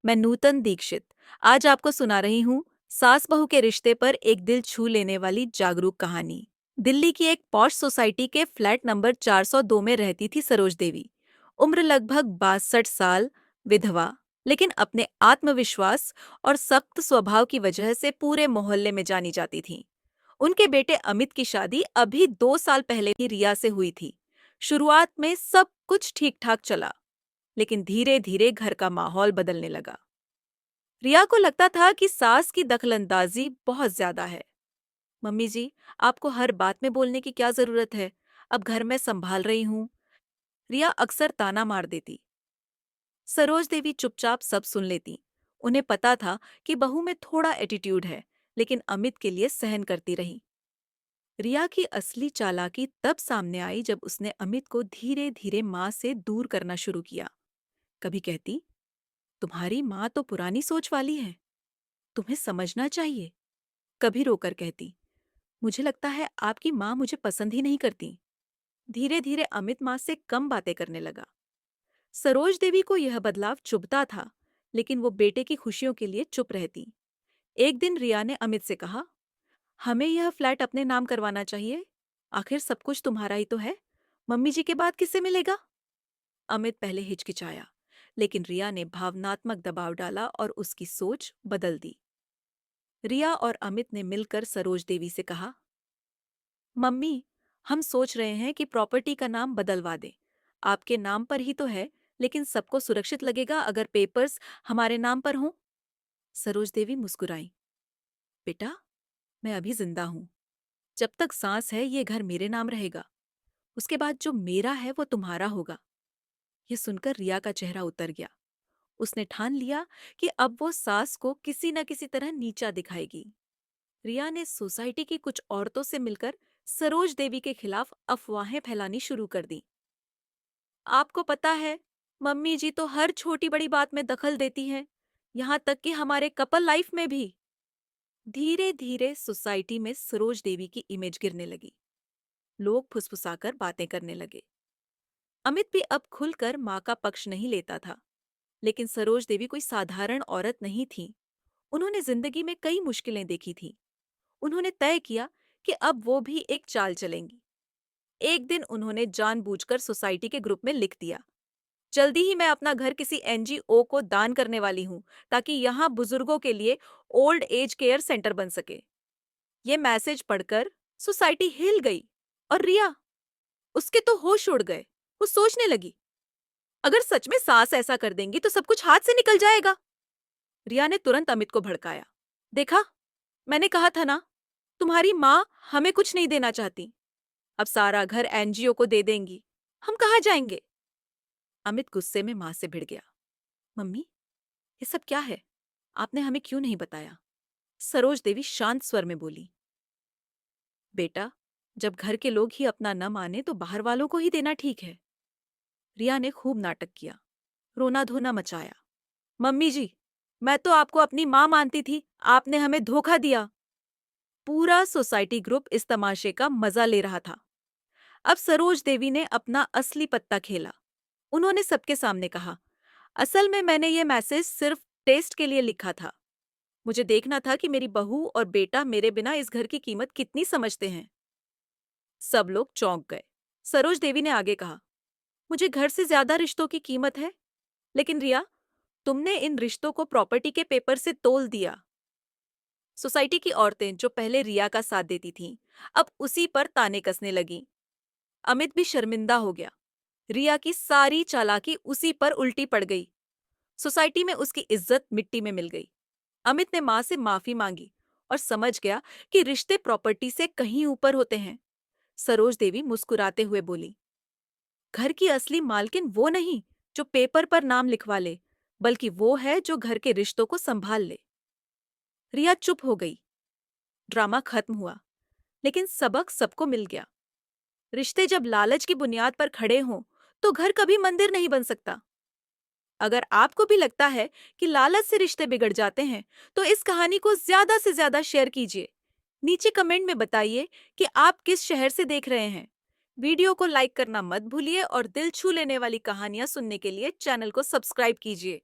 मैं नूतन दीक्षित आज आपको सुना रही हूँ सास बहू के रिश्ते पर एक दिल छू लेने वाली जागरूक कहानी। दिल्ली की एक पॉश सोसाइटी के फ्लैट नंबर 402 में रहती थी सरोज देवी। उम्र लगभग 62 साल, विधवा, लेकिन अपने आत्मविश्वास और सख्त स्वभाव की वजह से पूरे मोहल्ले में जानी जाती थी। उनके बेटे अमित की शादी अभी 2 साल पहले ही रिया से हुई थी। शुरुआत में सब कुछ ठीक ठाक चला, लेकिन धीरे धीरे घर का माहौल बदलने लगा। रिया को लगता था कि सास की दखलंदाजी बहुत ज्यादा है। मम्मी जी, आपको हर बात में बोलने की क्या जरूरत है? अब घर में संभाल रही हूँ। रिया अक्सर ताना मार देती। सरोज देवी चुपचाप सब सुन लेती। उन्हें पता था कि बहू में थोड़ा एटीट्यूड है, लेकिन अमित के लिए सहन करती रही। रिया की असली चालाकी तब सामने आई जब उसने अमित को धीरे धीरे माँ से दूर करना शुरू किया। कभी कहती, तुम्हारी माँ तो पुरानी सोच वाली है, तुम्हें समझना चाहिए। कभी रोकर कहती, मुझे लगता है आपकी माँ मुझे पसंद ही नहीं करती। धीरे धीरे अमित माँ से कम बातें करने लगा। सरोज देवी को यह बदलाव चुभता था, लेकिन वो बेटे की खुशियों के लिए चुप रहती। एक दिन रिया ने अमित से कहा, हमें यह फ्लैट अपने नाम करवाना चाहिए। आखिर सब कुछ तुम्हारा ही तो है। मम्मी जी के बाद किससे मिलेगा? अमित पहले हिचकिचाया, लेकिन रिया ने भावनात्मक दबाव डाला और उसकी सोच बदल दी। रिया और अमित ने मिलकर सरोज देवी से कहा, मम्मी, हम सोच रहे हैं कि प्रॉपर्टी का नाम बदलवा दें। आपके नाम पर ही तो है, लेकिन सबको सुरक्षित लगेगा अगर पेपर्स हमारे नाम पर हों। सरोज देवी मुस्कुराई। बेटा, मैं अभी जिंदा हूं। जब तक सांस है ये घर मेरे नाम रहेगा। उसके बाद जो मेरा है वो तुम्हारा होगा। ये सुनकर रिया का चेहरा उतर गया। उसने ठान लिया कि अब वो सास को किसी न किसी तरह नीचा दिखाएगी। रिया ने सोसाइटी की कुछ औरतों से मिलकर सरोज देवी के खिलाफ अफवाहें फैलानी शुरू कर दी। आपको पता है, मम्मी जी तो हर छोटी बड़ी बात में दखल देती हैं, यहाँ तक कि हमारे कपल लाइफ में भी। धीरे धीरे सोसाइटी में सरोज देवी की इमेज गिरने लगी। लोग फुसफुसाकर बातें करने लगे। अमित भी अब खुलकर माँ का पक्ष नहीं लेता था, लेकिन सरोज देवी कोई साधारण औरत नहीं थी। उन्होंने जिंदगी में कई मुश्किलें देखी थी। उन्होंने तय किया कि अब वो भी एक चाल चलेंगी। एक दिन उन्होंने जानबूझकर सोसाइटी के ग्रुप में लिख दिया, जल्दी ही मैं अपना घर किसी एनजीओ को दान करने वाली हूँ, ताकि यहाँ बुजुर्गों के लिए ओल्ड एज केयर सेंटर बन सके। ये मैसेज पढ़कर सोसाइटी हिल गई और रिया, उसके तो होश उड़ गए। वो सोचने लगी, अगर सच में सास ऐसा कर देंगी तो सब कुछ हाथ से निकल जाएगा। रिया ने तुरंत अमित को भड़काया। देखा, मैंने कहा था ना, तुम्हारी माँ हमें कुछ नहीं देना चाहती। अब सारा घर एनजीओ को दे देंगी, हम कहाँ जाएंगे? अमित गुस्से में माँ से भिड़ गया। मम्मी, ये सब क्या है? आपने हमें क्यों नहीं बताया? सरोज देवी शांत स्वर में बोली। बेटा, जब घर के लोग ही अपना न माने तो बाहर वालों को ही देना ठीक है। रिया ने खूब नाटक किया, रोना धोना मचाया। मम्मी जी, मैं तो आपको अपनी माँ मानती थी, आपने हमें धोखा दिया। पूरा सोसाइटी ग्रुप इस तमाशे का मजा ले रहा था। अब सरोज देवी ने अपना असली पत्ता खेला। उन्होंने सबके सामने कहा, असल में मैंने ये मैसेज सिर्फ टेस्ट के लिए लिखा था। मुझे देखना था कि मेरी बहू और बेटा मेरे बिना इस घर की कीमत कितनी समझते हैं। सब लोग चौंक गए। सरोज देवी ने आगे कहा, मुझे घर से ज्यादा रिश्तों की कीमत है, लेकिन रिया, तुमने इन रिश्तों को प्रॉपर्टी के पेपर से तोल दिया। सोसाइटी की औरतें जो पहले रिया का साथ देती थीं, अब उसी पर ताने कसने लगीं। अमित भी शर्मिंदा हो गया। रिया की सारी चालाकी उसी पर उल्टी पड़ गई। सोसाइटी में उसकी इज्जत मिट्टी में मिल गई। अमित ने माँ से माफी मांगी और समझ गया कि रिश्ते प्रॉपर्टी से कहीं ऊपर होते हैं। सरोज देवी मुस्कुराते हुए बोली, घर की असली मालकिन वो नहीं जो पेपर पर नाम लिखवा ले, बल्कि वो है जो घर के रिश्तों को संभाल ले। रिया चुप हो गई। ड्रामा खत्म हुआ, लेकिन सबक सबको मिल गया। रिश्ते जब लालच की बुनियाद पर खड़े हों, तो घर कभी मंदिर नहीं बन सकता। अगर आपको भी लगता है कि लालच से रिश्ते बिगड़ जाते हैं, तो इस कहानी को ज्यादा से ज्यादा शेयर कीजिए। नीचे कमेंट में बताइए कि आप किस शहर से देख रहे हैं। वीडियो को लाइक करना मत भूलिए और दिल छू लेने वाली कहानियां सुनने के लिए चैनल को सब्सक्राइब कीजिए।